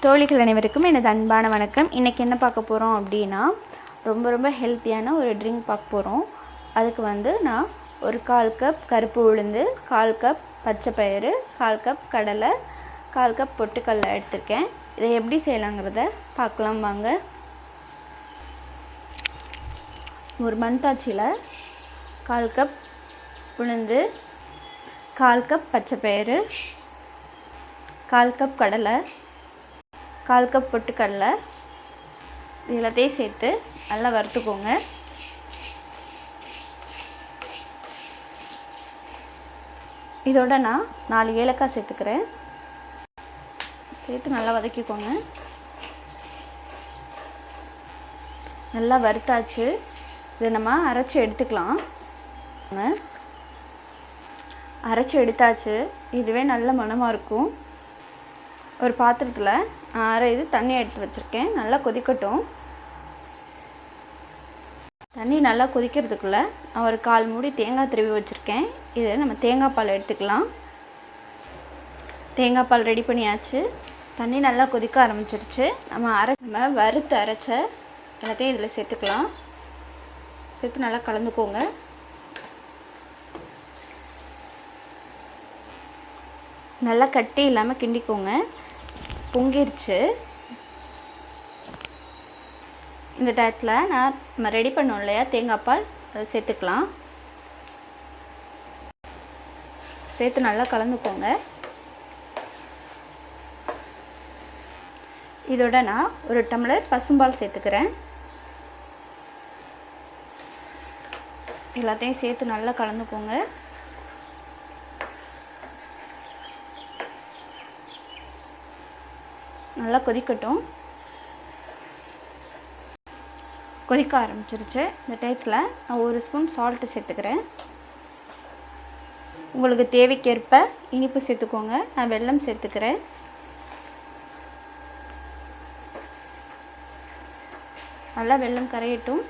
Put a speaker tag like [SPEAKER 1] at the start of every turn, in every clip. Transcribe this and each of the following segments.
[SPEAKER 1] தோழிகள் அனைவருக்கும் எனது அன்பான வணக்கம். இன்றைக்கி என்ன பார்க்க போகிறோம் அப்படின்னா, ரொம்ப ஹெல்த்தியான ஒரு ட்ரிங்க் பார்க்க போகிறோம். அதுக்கு நான் ஒரு 1/4 கப் கருப்பு உளுந்து, 1/4 கப் பச்சை பயிறு, 1/4 கப் கடலை, 1/4 கப் பொட்டுக்கடலை எடுத்திருக்கேன். இதை எப்படி செய்யலாங்கிறத பார்க்கலாம் வாங்க. ஒரு மண்தாச்சியில் 1/4 கப் உளுந்து, 1/4 கப் பச்சை பயிறு, 1/4 கப் கடலை, 1/4 கப் பொட்டுக்கடலை எல்லாத்தையும் சேர்த்து நல்லா வறுத்துக்கோங்க. இதோட நான் 4 ஏலக்காய் சேர்த்துக்கிறேன். சேர்த்து நல்லா வதக்கிக்கோங்க. நல்லா வறுத்தாச்சு. இதை நம்ம அரைச்சி எடுத்துக்கலாம். அரைச்சி எடுத்தாச்சு. இதுவே நல்ல மணமாக இருக்கும். ஒரு பாத்திரத்தில் அரை இது தண்ணி எடுத்து வச்சுருக்கேன். நல்லா கொதிக்கட்டும். தண்ணி நல்லா கொதிக்கிறதுக்குள்ளே நான் ஒரு 1/4 மூடி தேங்காய் துருவி வச்சுருக்கேன். இதை நம்ம தேங்காய் பால் எடுத்துக்கலாம். தேங்காய் பால் ரெடி பண்ணியாச்சு. தண்ணி நல்லா கொதிக்க ஆரம்பிச்சிருச்சு. நம்ம வறுத்து அரைச்ச எல்லாத்தையும் இதில் சேர்த்துக்கலாம். சேர்த்து நல்லா கலந்துக்கோங்க. நல்லா கட்டி இல்லாமல் கிண்டிக்கோங்க. பொங்கிருச்சு. இந்த டயத்தில் நம்ம ரெடி பண்ணோம் இல்லையா தேங்காய் பால், அதை சேர்த்துக்கலாம். சேர்த்து நல்லா கலந்துக்கோங்க. இதோட நான் ஒரு டம்ளர் பசும்பால் சேர்த்துக்கிறேன். எல்லாத்தையும் சேர்த்து நல்லா கலந்துக்கோங்க. நல்லா கொதிக்கட்டும். கொதிக்க ஆரம்பிச்சிருச்சு. இந்த டயத்தில் நான் 1 ஸ்பூன் சால்ட்டு சேர்த்துக்கிறேன். உங்களுக்கு தேவைக்கேற்ப இனிப்பு சேர்த்துக்கோங்க. நான் வெல்லம் சேர்த்துக்கிறேன். நல்லா வெல்லம் கரையட்டும்.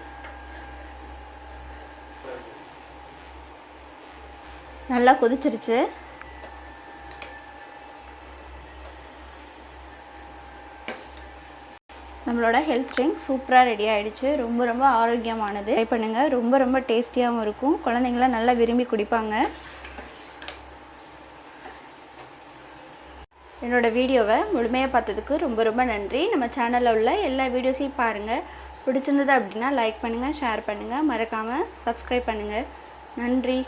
[SPEAKER 1] நல்லா கொதிச்சிருச்சு. நம்மளோட ஹெல்த் ட்ரிங்க் சூப்பராக ரெடி ஆகிடுச்சு. ரொம்ப ஆரோக்கியமானது. ட்ரை பண்ணுங்கள். ரொம்ப டேஸ்டியாகவும் இருக்கும். குழந்தைங்களாம் நல்லா விரும்பி குடிப்பாங்க. என்னோடய வீடியோவை முழுமையாக பார்த்ததுக்கு ரொம்ப நன்றி. நம்ம சேனலில் உள்ள எல்லா வீடியோஸையும் பாருங்கள். பிடிச்சிருந்தது அப்படின்னா லைக் பண்ணுங்கள், ஷேர் பண்ணுங்கள், மறக்காமல் சப்ஸ்கிரைப் பண்ணுங்கள். நன்றி.